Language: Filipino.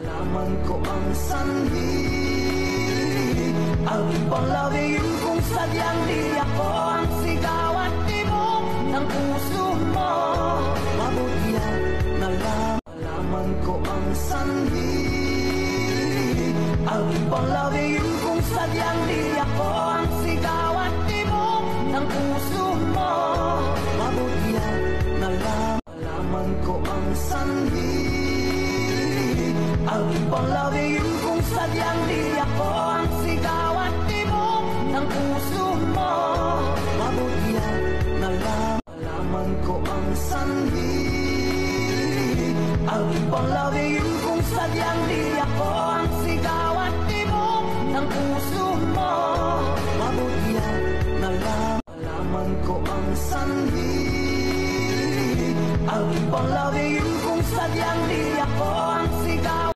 Malaman ko ang sanhi, ang panglawin kung sadyang di ako ang sigaw at tibok ng puso mo. Mabuti ang malaman ko ang sanhi, ang panglawin kung sadyang di ako ang sigaw at tibok ng puso mo. Mabuti ang malaman ko ang sanhi, ang panglawin kung sadyang di ako ang sigaw at tibok ng puso mo. Mabuti ang malaman ko ang sanhi, ang panglawin kung sadyang di ako ang sigaw at tibok ng puso mo. Mabuti ang malaman ko ang sanhi, ang panglawin kung sadyang di ako ang sigaw